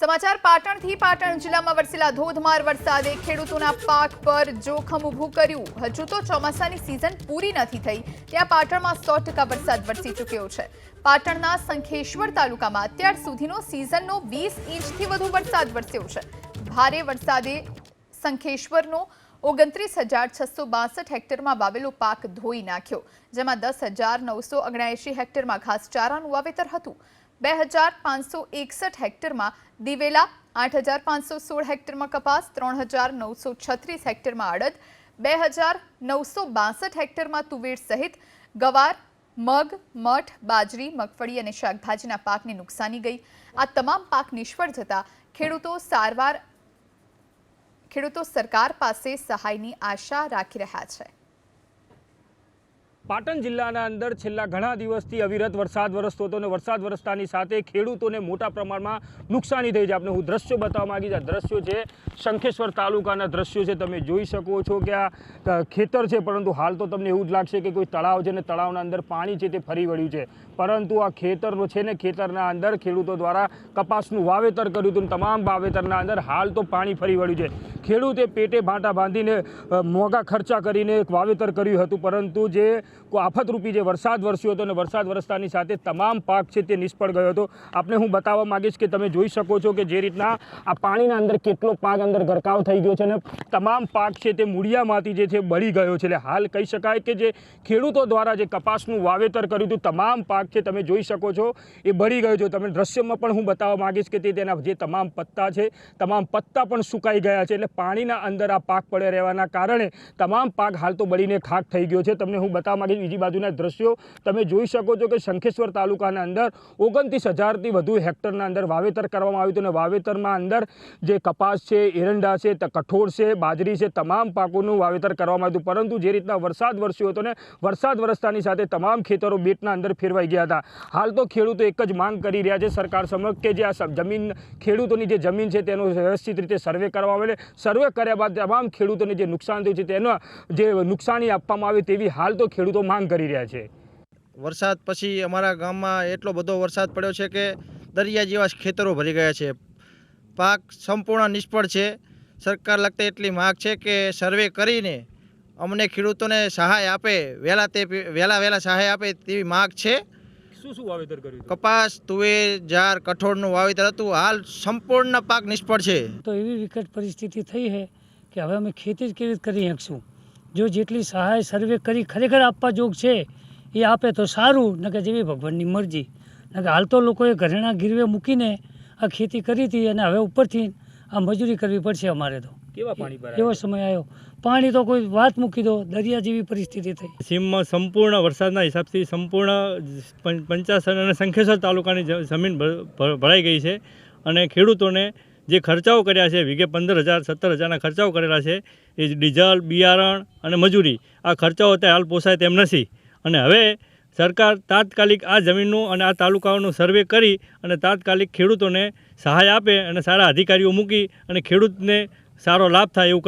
સમાચાર પાટણથી પાટણ જિલ્લામાં વરસેલા ધોધમાર વરસાદે ખેડૂતોના પાક પર જોખમ ઊભું કર્યું। હજુ તો ચોમાસાની સિઝન પૂરી નથી થઈ ત્યાં પાટણમાં 100% વરસાદ વરસી ચૂક્યો છે। પાટણના શંખેશ્વર તાલુકામાં અત્યાર સુધીનો સિઝનનો 20 ઇંચથી વધુ વરસાદ વરસ્યો છે। ભારે વરસાદે શંખેશ્વરનો 29,662 હેક્ટરમાં વાવેલો પાક ધોઈ નાખ્યો, જેમાં 10,979 હેક્ટરમાં ઘાસચારાનું વાવેતર હતું। 2,561 હેક્ટરમાં દિવેલા, 8,516 હેક્ટરમાં કપાસ, 3,936 હેક્ટરમાં અડદ, 2,962 હેક્ટરમાં તુવેર સહિત ગવાર, મગ, મઠ, બાજરી, મગફળી અને શાકભાજીના પાકને નુકસાની ગઈ। આ તમામ પાક નિષ્ફળ જતા ખેડૂતો સરકાર પાસે સહાયની આશા રાખી રહ્યા છે। પાટણ જિલ્લાના અંદર છેલ્લા ઘણા દિવસથી અવિરત વરસાદ વરસતો હતો અને વરસાદ વરસતાની સાથે ખેડૂતોને મોટા પ્રમાણમાં નુકસાની થઈ છે। આપણે હું દ્રશ્યો બતાવવા માંગીશ। આ દ્રશ્યો છે શંખેશ્વર તાલુકાના દ્રશ્યો છે। તમે જોઈ શકો છો કે આ ખેતર છે, પરંતુ હાલ તો તમને એવું જ લાગશે કે કોઈ તળાવ છે અને તળાવના અંદર પાણી છે તે ફરી વળ્યું છે, પરંતુ આ ખેતર છે ને ખેતરના અંદર ખેડૂતો દ્વારા કપાસનું વાવેતર કર્યું હતું। તમામ વાવેતરના અંદર હાલ તો પાણી ફરી વળ્યું છે। ખેડૂતે પેટે ભાંટા બાંધીને મોંઘા ખર્ચા કરીને વાવેતર કર્યું હતું, પરંતુ જે આફતરૂપી જે વરસાદ વરસ્યો હતો અને વરસાદ વરસતાની સાથે તમામ પાક છે તે નિષ્ફળ ગયો હતો। આપને હું બતાવવા માંગીશ કે તમે જોઈ શકો છો કે જે રીતના આ પાણીના અંદર કેટલો પાક અંદર ગરકાવ થઈ ગયો છે અને તમામ પાક છે તે મૂળિયામાંથી જે છે બળી ગયો છે। એટલે હાલ કહી શકાય કે જે ખેડૂતો દ્વારા જે કપાસનું વાવેતર કર્યું હતું તમામ પાક છે તમે જોઈ શકો છો એ બળી ગયો છે। તમે દ્રશ્યમાં પણ હું બતાવવા માંગીશ કે તેના જે તમામ પત્તા છે તમામ પત્તા પણ સુકાઈ ગયા છે। એટલે પાણીના અંદર આ પાક પડે રહેવાના કારણે તમામ પાક હાલ તો બળીને ખાક થઈ ગયો છે। તમને હું બતાવવા માંગીશ બીજી બાજુના દ્રશ્યો તમે જોઈ શકો છો કે શંખેશ્વર તાલુકાના અંદર 29,000થી વધુ હેક્ટરના અંદર વાવેતર કરવામાં આવ્યું હતું અને વાવેતરમાં અંદર જે કપાસ છે, એરંડા છે, કઠોળ છે, બાજરી છે, તમામ પાકોનું વાવેતર કરવામાં આવ્યું હતું, પરંતુ જે રીતના વરસાદ વરસ્યો હતો ને વરસાદ વરસતાની સાથે તમામ ખેતરો બેટના અંદર ફેરવાઈ ગયા હતા। હાલ તો ખેડૂતો એક જ માંગ કરી રહ્યા છે સરકાર સમક્ષ કે જે આ જમીન ખેડૂતોની જે જમીન છે તેનો વ્યવસ્થિત રીતે સર્વે કરવામાં આવે। સર્વે કર્યા બાદ તમામ ખેડૂતોને જે નુકસાન થયું છે તેનો જે નુકસાની આપવામાં આવે તેવી હાલ તો ખેડૂતો માંગ કરી રહ્યા છે। વરસાદ પછી અમારા ગામમાં એટલો બધો વરસાદ પડ્યો છે કે દરિયા જેવા ખેતરો ભરી ગયા છે। પાક સંપૂર્ણ નિષ્ફળ છે। સરકાર લગતે એટલી માગ છે કે સર્વે કરીને અમને ખેડૂતોને સહાય આપે, વહેલા સહાય આપે તેવી માગ છે। શું વાવેતર કર્યું? કપાસ, તુવેર, જાર, કઠોળનું વાવેતર હતું। હાલ સંપૂર્ણ પાક નિષ્ફળ છે। તો એવી વિકટ પરિસ્થિતિ થઈ છે કે હવે અમે ખેતી જ કેવી રીતે કરી શકશું। જો જેટલી સહાય સર્વે કરી ખરેખર આપવા જોગ છે એ આપે તો સારું, ન કે જેવી ભગવાનની મરજી। ન કે હાલ તો લોકોએ ઘરેણા ગીરવે મૂકીને આ ખેતી કરી હતી અને હવે ઉપરથી આ મજૂરી કરવી પડશે અમારે તો। કેવા પાણી ભરાયા? એવો સમય આવ્યો, પાણી તો કોઈ વાત મૂકી દો, દરિયા જેવી પરિસ્થિતિ થઈ। સીમમાં સંપૂર્ણ વરસાદના હિસાબથી સંપૂર્ણ પંચાસર અને શંખેશ્વર તાલુકાની જમીન ભરાઈ ગઈ છે અને ખેડૂતોને જે ખર્ચાઓ કર્યા છે વીઘે 15,000 17,000ના ખર્ચાઓ કરેલા છે એ ડીઝલ, બિયારણ અને મજૂરી, આ ખર્ચાઓ અત્યારે હાલ પોસાય તેમ નથી અને હવે સરકાર તાત્કાલિક આ જમીનનું અને આ તાલુકાઓનું સર્વે કરી અને તાત્કાલિક ખેડૂતોને સહાય આપે અને સારા અધિકારીઓ મૂકી અને ખેડૂતને સારો લાભ થાય એવું કરે।